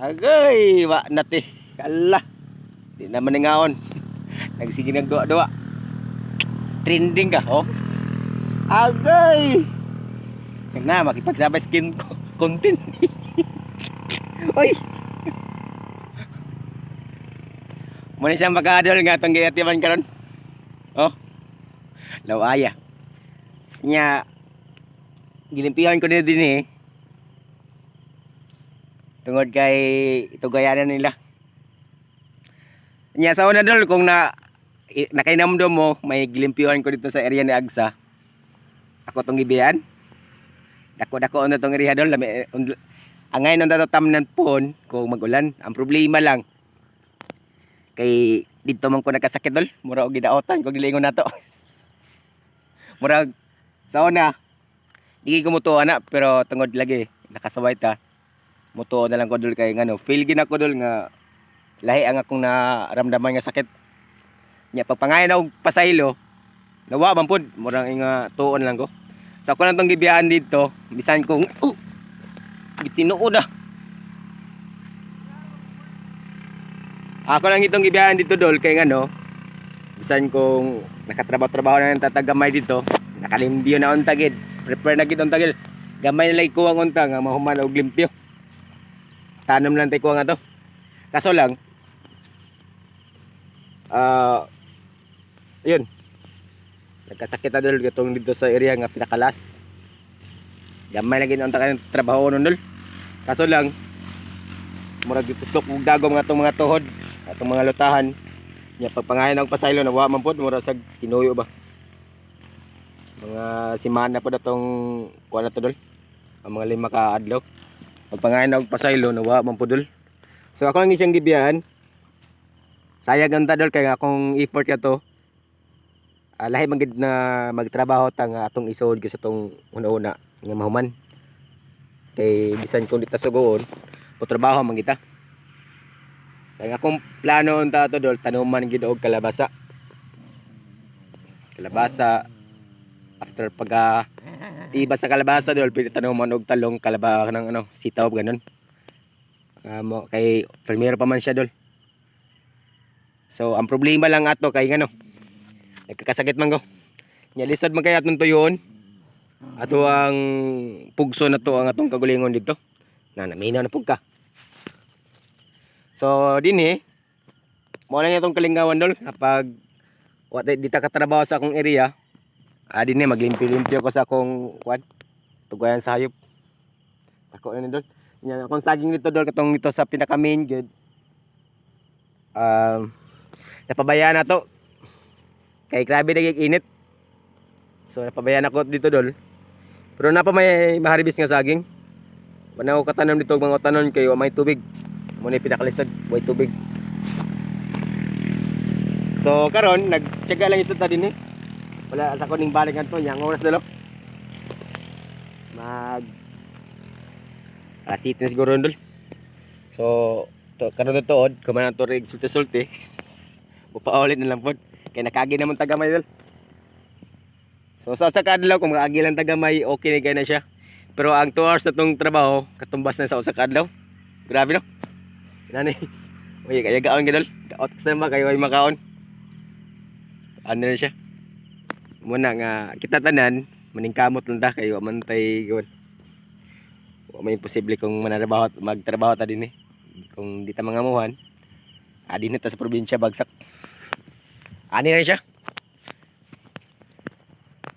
Agay, wa nati. Kala. Di naman ngaon. Nagsige nagduwa-duwa. Trending ka, oh. Agay. Na makipagsabay skin content. Oy. Muna siyang makadol nga itong gayatiman karon. Oh. Lawaya. Nya gilimpihan ko na din eh. Tungod kay ito gayanan nila. Nya sa una dol kung nakainamdom mo may gilimpihan ko dito sa area ni Agsa. Ako tong gibiyan. Dako-dako na tong area dol. Angay nang tatatamnan pon kung magulan. Ang problema lang kay dito man ko nakasakit dol. Mura og gidaotan kung gilingon nato. Mura sa una di ko mutuo na pero tungod lagi nakasaway ta. Mutuo na lang ko dol kay ngano. Feel gid ako dol nga lahi ang akong naramdaman nga sakit. Nya pagpangayon og pasaylo nawa man pud murang nga tuon lang ko. Sa ako lang tong gibiyahan dito bisan kong gitinuod ah. Ako lang itong gibiyahan dito dol kay ngano bisan kong nakatrabaho-trabaho na ng tatagamay dito nakalimpyo na unta gid prepare na gid unta gid gamay na lay kuwang unta nga mahuman og limpyo tanom lang tay kuwang ato kaso lang yun nagkasakit na dol gatong dito sa area nga pinakalas gamay na gid unta kanang trabaho nun dol kaso lang murag gituslok og dagom nga atong mga tuhod atong mga lutahan nya pagpangayon og pasaylo na wa man pod mura sag tinuyo ba mga simana pod atong kuan na to dol ang mga 5 ka adlaw pagpangayon og pasaylo na wa man pod dol so ako lang siyang gibiyahan sayag ang dol kay akong effort ka to lahi man gid na magtrabaho ta nga atong isuod sa atong una-una nga mahuman kay bisan kung di ta sugoon o trabaho man kita kaya akong plano unta to dol tanuman gid og kalabasa after pag iba sa kalabasa dol pwede tanuman og talong kalaba ng ano sitaw ganon kay primero pa man siya dol so ang problema lang ato kay ngano nagkakasakit man ko nya lisod man kay atong tuyon ato ang pugso na to ang atong kagulingon dito na naminaw na pug ka. So dinhi mo lang itong kalingawan dol kapag di ta katrabaho sa akong area dinhi maglimpyo-limpyo ko sa akong kuan tugayan sa hayop ako na dol nya akong saging dito dol katong dito sa pinaka main gud napabayaan na to kay grabe naging init so napabayaan ako dito dol pero napa may maharbis nga saging wala ko katanom dito mga tanon kay may tubig muna pinakalisod way tubig so karon nagtyaga lang isod ta din wala sa kuning balik ngadto yang oras dalo mag alas 7 na siguro dol so karon to tuod kumanan to rig sulti upaulit na lang pod kay nakagi naman tagamay dol so sa kadlaw kung makagi lang tagamay okay na kay na siya pero ang 2 hours na tong trabaho katumbas na sa usa ka adlaw grabe no nani oy kaya gaon gidol daot sa ba kayo ay makaon ano na siya muna nga kita tanan maningkamot lang ta kayo mantay gawon wa may imposible kung magtrabaho ta din kung di ta mangamuhan din ta sa probinsya bagsak ani na siya